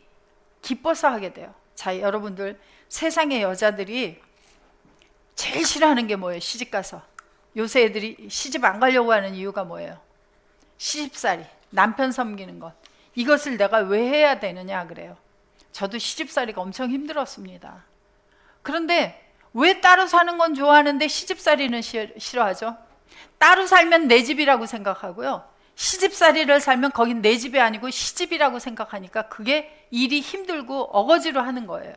기뻐서 하게 돼요. 자, 여러분들, 세상의 여자들이 제일 싫어하는 게 뭐예요? 시집가서. 요새 애들이 시집 안 가려고 하는 이유가 뭐예요? 시집살이, 남편 섬기는 것. 이것을 내가 왜 해야 되느냐 그래요. 저도 시집살이가 엄청 힘들었습니다. 그런데 왜 따로 사는 건 좋아하는데 시집살이는 싫어하죠? 따로 살면 내 집이라고 생각하고요, 시집살이를 살면 거긴 내 집이 아니고 시집이라고 생각하니까 그게 일이 힘들고 어거지로 하는 거예요.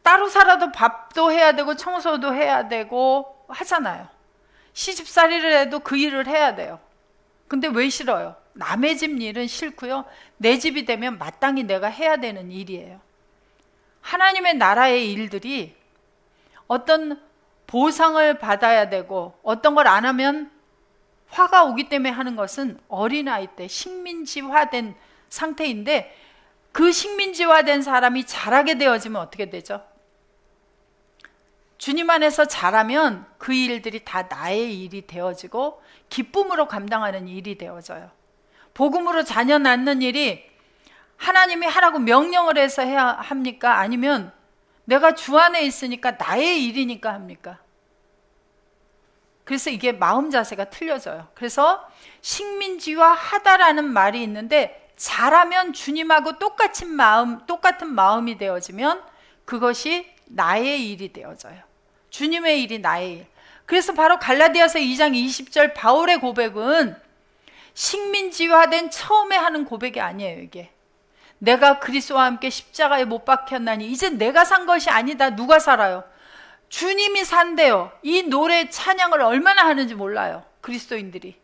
따로 살아도 밥도 해야 되고 청소도 해야 되고 하잖아요. 시집살이를 해도 그 일을 해야 돼요. 근데 왜 싫어요? 남의 집 일은 싫고요. 내 집이 되면 마땅히 내가 해야 되는 일이에요. 하나님의 나라의 일들이 어떤 보상을 받아야 되고 어떤 걸 안 하면 화가 오기 때문에 하는 것은 어린아이 때 식민지화된 상태인데, 그 식민지화된 사람이 자라게 되어지면 어떻게 되죠? 주님 안에서 자라면 그 일들이 다 나의 일이 되어지고 기쁨으로 감당하는 일이 되어져요. 복음으로 자녀 낳는 일이 하나님이 하라고 명령을 해서 해야 합니까? 아니면 내가 주 안에 있으니까 나의 일이니까 합니까? 그래서 이게 마음 자세가 틀려져요. 그래서 식민지화 하다라는 말이 있는데, 자라면 주님하고 똑같은 마음이 되어지면 그것이 나의 일이 되어져요. 주님의 일이 나의 일. 그래서 바로 갈라디아서 2장 20절 바울의 고백은 식민지화된 처음에 하는 고백이 아니에요. 이게 내가 그리스도와 함께 십자가에 못 박혔나니 이제 내가 산 것이 아니다. 누가 살아요? 주님이 산대요. 이 노래 찬양을 얼마나 하는지 몰라요. 그리스도인들이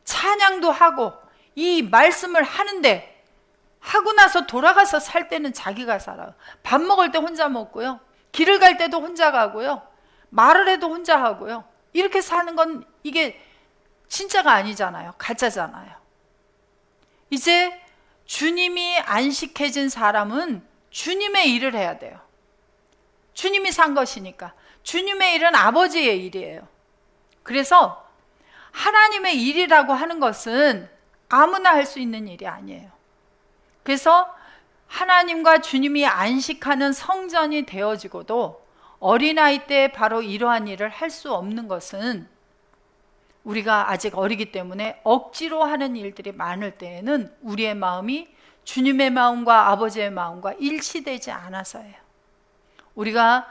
찬양도 하고 이 말씀을 하는데, 하고 나서 돌아가서 살 때는 자기가 살아요. 밥 먹을 때 혼자 먹고요, 길을 갈 때도 혼자 가고요, 말을 해도 혼자 하고요. 이렇게 사는 건 이게 진짜가 아니잖아요. 가짜잖아요. 이제 주님이 안식해진 사람은 주님의 일을 해야 돼요. 주님이 산 것이니까. 주님의 일은 아버지의 일이에요. 그래서 하나님의 일이라고 하는 것은 아무나 할 수 있는 일이 아니에요. 그래서 하나님과 주님이 안식하는 성전이 되어지고도 어린아이 때 바로 이러한 일을 할 수 없는 것은, 우리가 아직 어리기 때문에 억지로 하는 일들이 많을 때에는 우리의 마음이 주님의 마음과 아버지의 마음과 일치되지 않아서예요. 우리가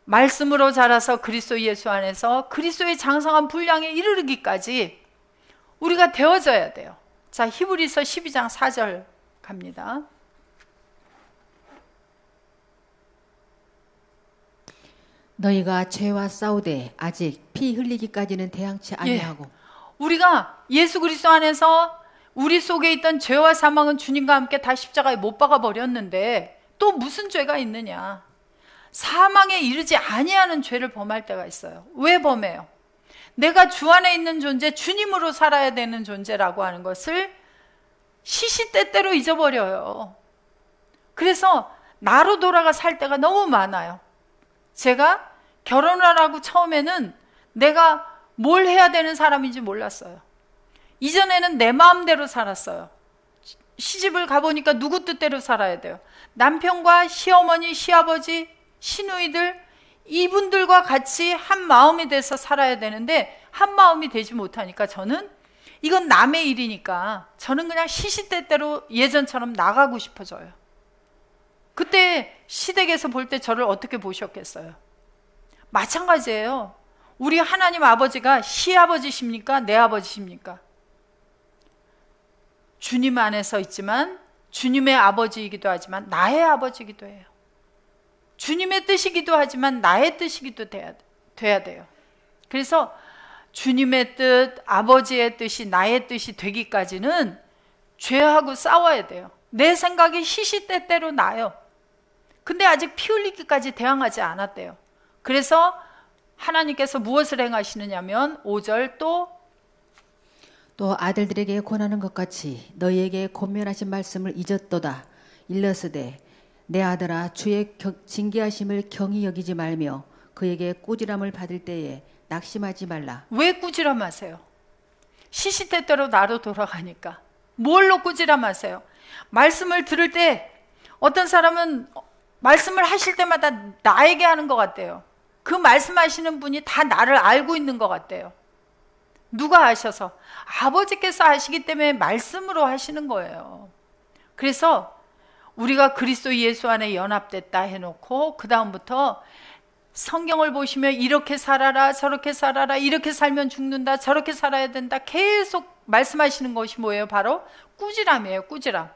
말씀으로 자라서 그리스도 예수 안에서 그리스도의 장성한 분량에 이르르기까지 우리가 되어져야 돼요. 자, 히브리서 12장 4절 갑니다. 너희가 죄와 싸우되 아직 피 흘리기까지는 대항치 아니하고. 우리가 예수 그리스도 안에서 우리 속에 있던 죄와 사망은 주님과 함께 다 십자가에 못 박아 버렸는데 또 무슨 죄가 있느냐? 사망에 이르지 아니하는 죄를 범할 때가 있어요. 왜 범해요? 내가 주 안에 있는 존재, 주님으로 살아야 되는 존재라고 하는 것을 시시때때로 잊어버려요. 그래서 나로 돌아가 살 때가 너무 많아요. 제가 결혼을 하고 처음에는 내가 뭘 해야 되는 사람인지 몰랐어요. 이전에는 내 마음대로 살았어요. 시집을 가보니까 누구 뜻대로 살아야 돼요. 남편과 시어머니, 시아버지, 시누이들, 이분들과 같이 한 마음이 돼서 살아야 되는데 한 마음이 되지 못하니까 저는 이건 남의 일이니까 저는 그냥 시시때때로 예전처럼 나가고 싶어져요. 그때 시댁에서 볼 때 저를 어떻게 보셨겠어요? 마찬가지예요. 우리 하나님 아버지가 시아버지십니까? 내 아버지십니까? 주님 안에서 있지만 주님의 아버지이기도 하지만 나의 아버지이기도 해요. 주님의 뜻이기도 하지만 나의 뜻이기도 돼야 돼요. 그래서 주님의 뜻, 아버지의 뜻이 나의 뜻이 되기까지는 죄하고 싸워야 돼요. 내 생각이 시시때때로 나요. 근데 아직 피 흘리기까지 대항하지 않았대요. 그래서 하나님께서 무엇을 행하시느냐면 5절 또 아들들에게 권하는 것 같이 너희에게 권면하신 말씀을 잊었도다. 일러스되 내 아들아 주의 징계하심을 경히 여기지 말며 그에게 꾸지람을 받을 때에 낙심하지 말라. 왜 꾸지람하세요? 시시때때로 나로 돌아가니까. 뭘로 꾸지람하세요? 말씀을 들을 때 어떤 사람은 말씀을 하실 때마다 나에게 하는 것 같대요. 그 말씀하시는 분이 다 나를 알고 있는 것 같대요. 누가 하셔서? 아버지께서 하시기 때문에 말씀으로 하시는 거예요. 그래서 우리가 그리스도 예수 안에 연합됐다 해놓고 그 다음부터 성경을 보시면 이렇게 살아라, 저렇게 살아라, 이렇게 살면 죽는다, 저렇게 살아야 된다 계속 말씀하시는 것이 뭐예요? 바로 꾸지람이에요. 꾸지람.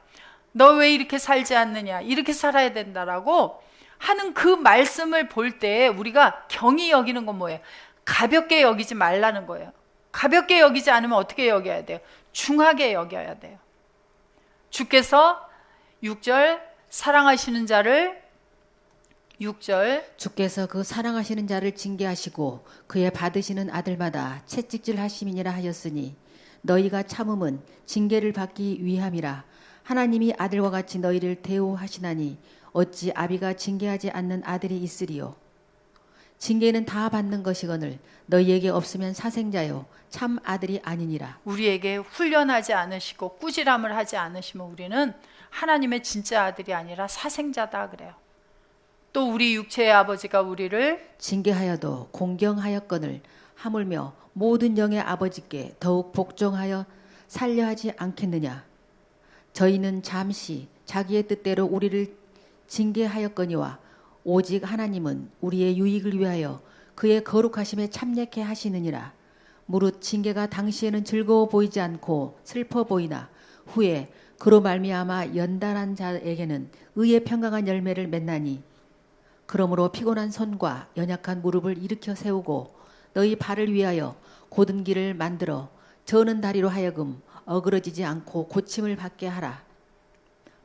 너 왜 이렇게 살지 않느냐, 이렇게 살아야 된다라고 하는 그 말씀을 볼 때 우리가 경히 여기는 건 뭐예요? 가볍게 여기지 말라는 거예요. 가볍게 여기지 않으면 어떻게 여겨야 돼요? 중하게 여겨야 돼요. 주께서 6절 사랑하시는 자를 6절 주께서 그 사랑하시는 자를 징계하시고 그의 받으시는 아들마다 채찍질 하심이니라 하였으니 너희가 참음은 징계를 받기 위함이라. 하나님이 아들과 같이 너희를 대우하시나니 어찌 아비가 징계하지 않는 아들이 있으리요. 징계는 다 받는 것이거늘 너희에게 없으면 사생자요 참 아들이 아니니라. 우리에게 훈련하지 않으시고 꾸지람을 하지 않으시면 우리는 하나님의 진짜 아들이 아니라 사생자다 그래요. 또 우리 육체의 아버지가 우리를 징계하여도 공경하였거늘 하물며 모든 영의 아버지께 더욱 복종하여 살려하지 않겠느냐. 저희는 잠시 자기의 뜻대로 우리를 징계하였거니와 오직 하나님은 우리의 유익을 위하여 그의 거룩하심에 참여케 하시느니라. 무릇 징계가 당시에는 즐거워 보이지 않고 슬퍼 보이나 후에 그로 말미암아 연단한 자에게는 의의 평강한 열매를 맺나니 그러므로 피곤한 손과 연약한 무릎을 일으켜 세우고 너희 발을 위하여 곧은 길을 만들어 저는 다리로 하여금 어그러지지 않고 고침을 받게 하라.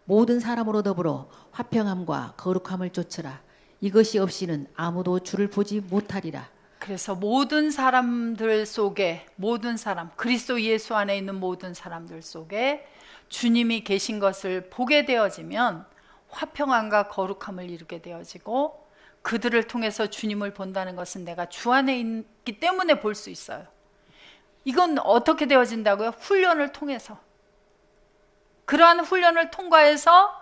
모든 사람으로 더불어 화평함과 거룩함을 좇으라. 이것이 없이는 아무도 주를 보지 못하리라. 그래서 모든 사람들 속에 모든 사람 그리스도 예수 안에 있는 모든 사람들 속에 주님이 계신 것을 보게 되어지면 화평함과 거룩함을 이루게 되어지고 그들을 통해서 주님을 본다는 것은 내가 주 안에 있기 때문에 볼 수 있어요. 이건 어떻게 되어진다고요? 훈련을 통해서. 그러한 훈련을 통과해서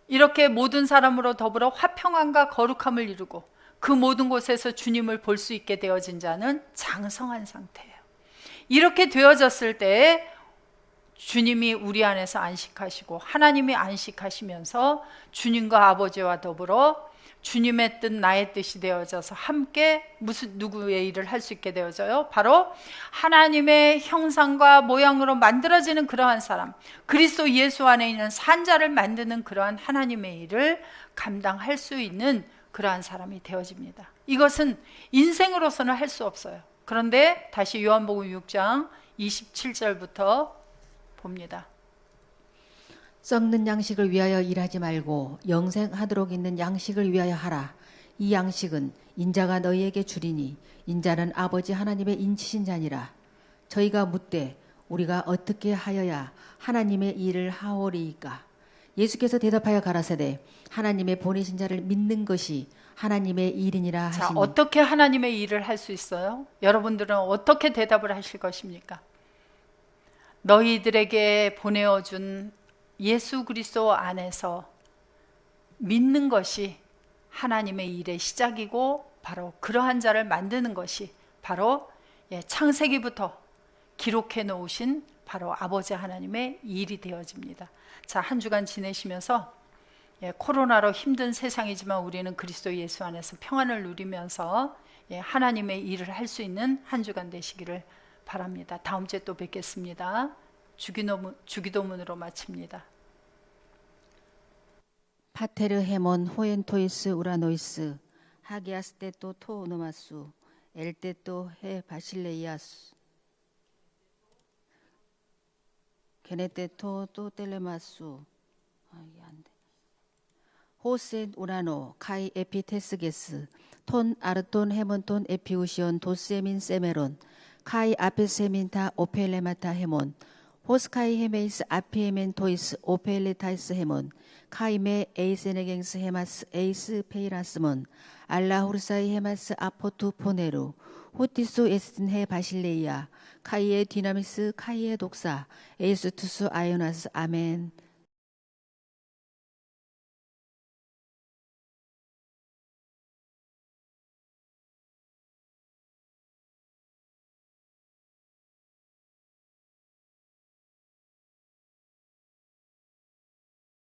이렇게 모든 사람으로 더불어 화평함과 거룩함을 이루고 그 모든 곳에서 주님을 볼 수 있게 되어진 자는 장성한 상태예요. 이렇게 되어졌을 때 주님이 우리 안에서 안식하시고 하나님이 안식하시면서 주님과 아버지와 더불어 주님의 뜻 나의 뜻이 되어져서 함께 누구의 일을 할 수 있게 되어져요? 바로 하나님의 형상과 모양으로 만들어지는 그러한 사람, 그리스도 예수 안에 있는 산자를 만드는 그러한 하나님의 일을 감당할 수 있는 그러한 사람이 되어집니다. 이것은 인생으로서는 할 수 없어요. 그런데 다시 요한복음 6장 27절부터 봅니다. 썩는 양식을 위하여 일하지 말고 영생하도록 있는 양식을 위하여 하라. 이 양식은 인자가 너희에게 주리니 인자는 아버지 하나님의 인치신 자니라. 저희가 묻되 우리가 어떻게 하여야 하나님의 일을 하오리이까? 예수께서 대답하여 가라사대 하나님의 보내신 자를 믿는 것이 하나님의 일이니라 하시니. 자, 어떻게 하나님의 일을 할 수 있어요? 여러분들은 어떻게 대답을 하실 것입니까? 너희들에게 보내어준 예수 그리스도 안에서 믿는 것이 하나님의 일의 시작이고 바로 그러한 자를 만드는 것이 바로 창세기부터 기록해 놓으신 바로 아버지 하나님의 일이 되어집니다. 자, 한 주간 지내시면서 코로나로 힘든 세상이지만 우리는 그리스도 예수 안에서 평안을 누리면서 하나님의 일을 할 수 있는 한 주간 되시기를 바랍니다. 다음 주에 또 뵙겠습니다. 주기도문으로 마칩니다. 파테르 헤몬 호엔토이스 우라노이스 하기아스테토 토노마수 엘테토 헤 바실레이아스 게네테토 또 텔레마수 호센 우라노 카이 에피테스게스 톤 아르톤 헤몬톤 에피우시온 도세민 세메론 카이 아페세민타 오펠레마타 헤몬 호스카이 헤메이스 아피에멘토이스 오펠레타이스 헤몬 카이메 에이세네갱스 헤마스 에이스 페이라스몬 알라후르사이 헤마스 아포투 포네루 호티수 에스틴 헤 바실레이아 카이에 디나미스 카이에 독사 에이스투스 아요나스 아멘.